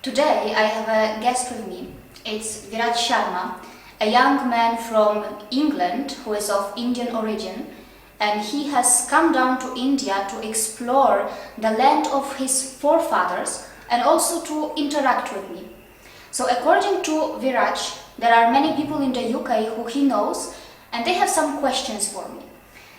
Today I have a guest with me. It's Viraj Sharma, a young man from England who is of Indian origin, and he has come down to India to explore the land of his forefathers and also to interact with me. So according to Viraj, there are many people in the UK who he knows and they have some questions for me.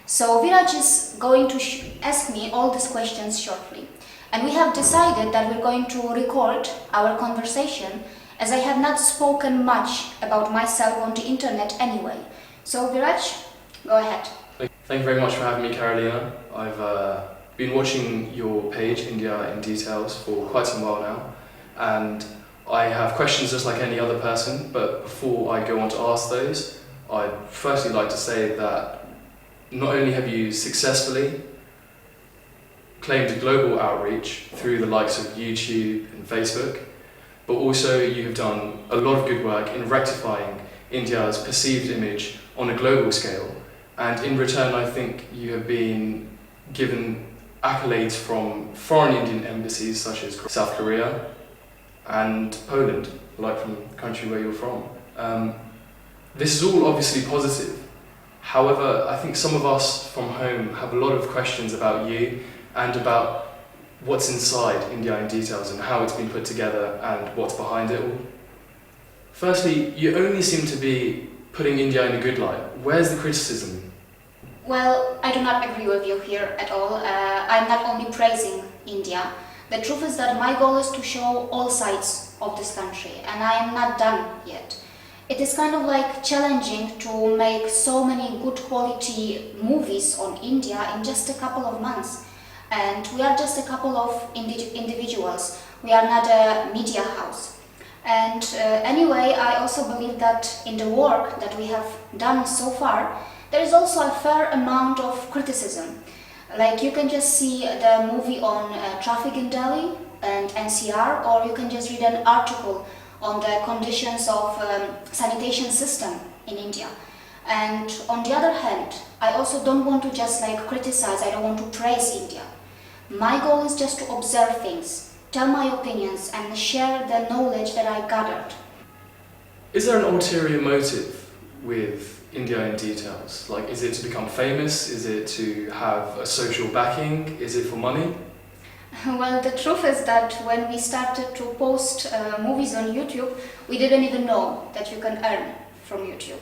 So Viraj is going to ask me all these questions shortly. And we have decided that we're going to record our conversation, as I have not spoken much about myself on the internet anyway. So Viraj, go ahead. Thank you very much for having me, Karolina. I've been watching your page, India in Details, for quite some while now, and I have questions just like any other person, but before I go on to ask those, I'd firstly like to say that not only have you successfully claimed a global outreach through the likes of YouTube and Facebook, but also you have done a lot of good work in rectifying India's perceived image on a global scale, and in return I think you have been given accolades from foreign Indian embassies such as South Korea and Poland, like from the country where you're from. This is all obviously positive. However, I think some of us from home have a lot of questions about you and about what's inside India in Details and how it's been put together and what's behind it all. Firstly, you only seem to be putting India in a good light. Where's the criticism? Well, I do not agree with you here at all. I'm not only praising India. The truth is that my goal is to show all sides of this country, and I am not done yet. It is kind of like challenging to make so many good quality movies on India in just a couple of months. And we are just a couple of individuals. We are not a media house. And anyway, I also believe that in the work that we have done so far, there is also a fair amount of criticism. Like you can just see the movie on traffic in Delhi and NCR, or you can just read an article on the conditions of sanitation system in India. And on the other hand, I also don't want to just like criticize, I don't want to praise India. My goal is just to observe things, tell my opinions and share the knowledge that I gathered. Is there an ulterior motive with India in Details? Like, is it to become famous? Is it to have a social backing? Is it for money? Well, the truth is that when we started to post movies on YouTube, we didn't even know that you can earn from YouTube.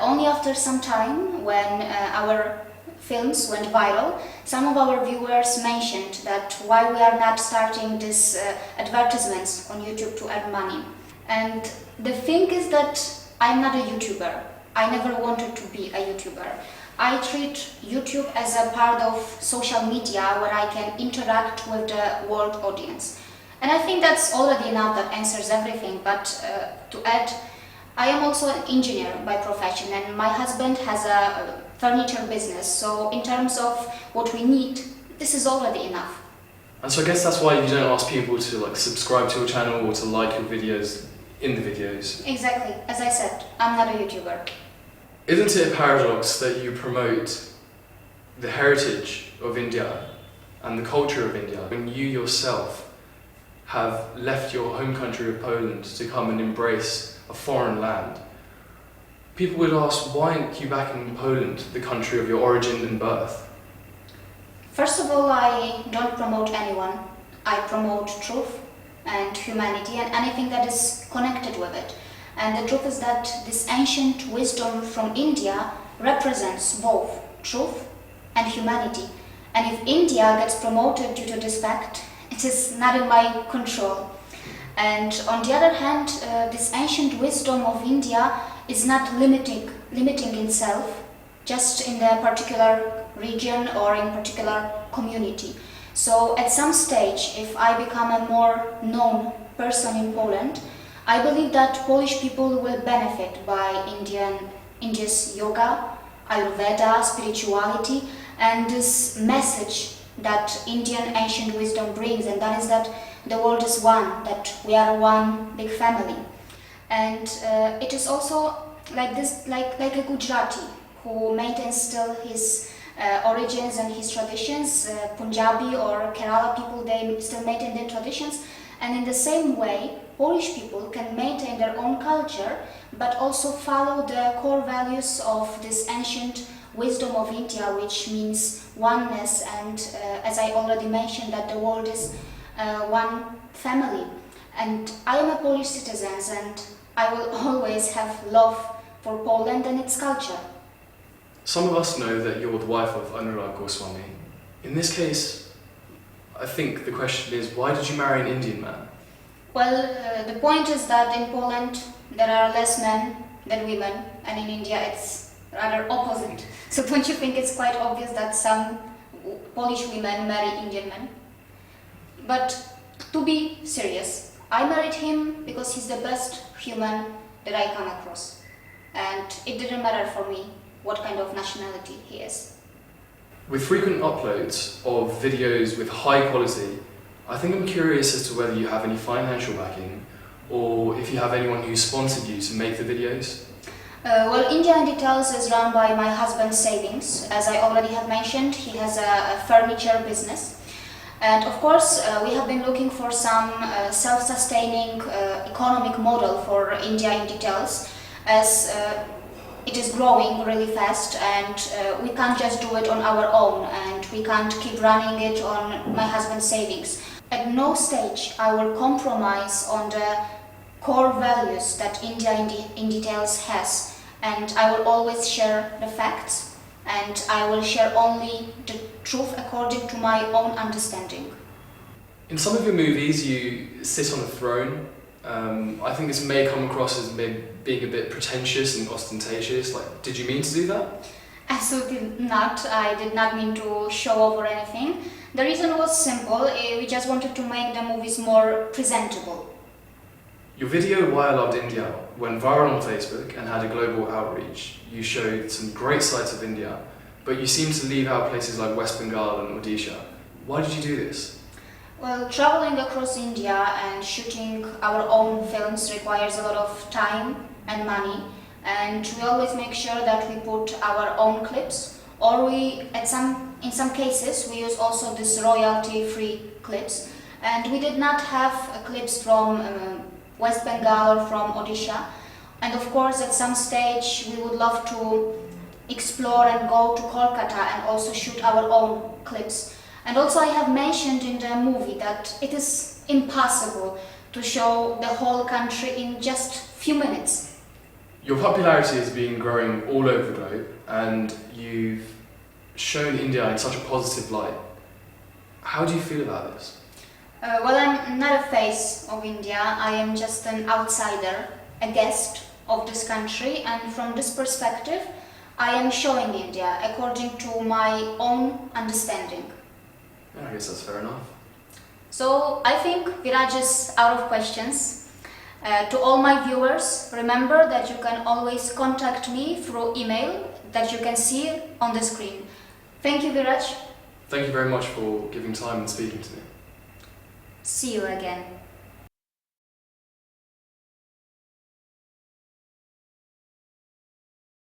Only after some time, when our films went viral, some of our viewers mentioned that why we are not starting these advertisements on YouTube to earn money. And the thing is that I'm not a YouTuber. I never wanted to be a YouTuber. I treat YouTube as a part of social media where I can interact with the world audience. And I think that's already enough, that answers everything. But to add, I am also an engineer by profession, and my husband has a furniture business. So in terms of what we need, this is already enough. And so I guess that's why you don't ask people to like subscribe to your channel or to like your videos in the videos. Exactly. As I said, I'm not a YouTuber. Isn't it a paradox that you promote the heritage of India and the culture of India when you yourself have left your home country of Poland to come and embrace a foreign land? People would ask, why aren't you back in Poland, the country of your origin and birth? First of all, I don't promote anyone. I promote truth and humanity and anything that is connected with it. And the truth is that this ancient wisdom from India represents both truth and humanity. And if India gets promoted due to this fact, it is not in my control. And on the other hand, this ancient wisdom of India is not limiting itself just in the particular region or in particular community. So at some stage, if I become a more known person in Poland, I believe that Polish people will benefit by India's yoga, Ayurveda, spirituality, and this message that Indian ancient wisdom brings, and that is that the world is one, that we are one big family. And it is also like this, like a Gujarati who maintains still his origins and his traditions. Punjabi or Kerala people, they still maintain their traditions. And in the same way, Polish people can maintain their own culture, but also follow the core values of this ancient wisdom of India, which means oneness, and as I already mentioned, that the world is one family. And I am a Polish citizen, and I will always have love for Poland and its culture. Some of us know that you're the wife of NRI Goswami. In this case, I think the question is, why did you marry an Indian man? Well, the point is that in Poland there are less men than women, and in India it's rather opposite. So don't you think it's quite obvious that some Polish women marry Indian men? But to be serious, I married him because he's the best human that I come across. And it didn't matter for me what kind of nationality he is. With frequent uploads of videos with high quality, I think I'm curious as to whether you have any financial backing or if you have anyone who sponsored you to make the videos. Well, India in Details is run by my husband's savings. As I already have mentioned, he has a furniture business. And of course, we have been looking for some self-sustaining economic model for India in Details, as it is growing really fast, and we can't just do it on our own, and we can't keep running it on my husband's savings. At no stage I will compromise on the core values that India in Details has, and I will always share the facts, and I will share only the truth according to my own understanding. In some of your movies you sit on a throne. I think this may come across as being a bit pretentious and ostentatious. Like, did you mean to do that? Absolutely not. I did not mean to show off or anything. The reason was simple. We just wanted to make the movies more presentable. Your video Why I Loved India went viral on Facebook and had a global outreach. You showed some great sights of India, but you seemed to leave out places like West Bengal and Odisha. Why did you do this? Well, traveling across India and shooting our own films requires a lot of time and money, and we always make sure that we put our own clips, or in some cases we use also this royalty-free clips, and we did not have clips from West Bengal or from Odisha, and of course at some stage we would love to explore and go to Kolkata and also shoot our own clips. And also I have mentioned in the movie that it is impossible to show the whole country in just few minutes. Your popularity has been growing all over the globe, and you've shown India in such a positive light. How do you feel about this? Well, I'm not a face of India. I am just an outsider, a guest of this country, and from this perspective I am showing India according to my own understanding. I guess that's fair enough. So I think Viraj is out of questions. To all my viewers, remember that you can always contact me through email that you can see on the screen. Thank you, Viraj. Thank you very much for giving time and speaking to me. See you again.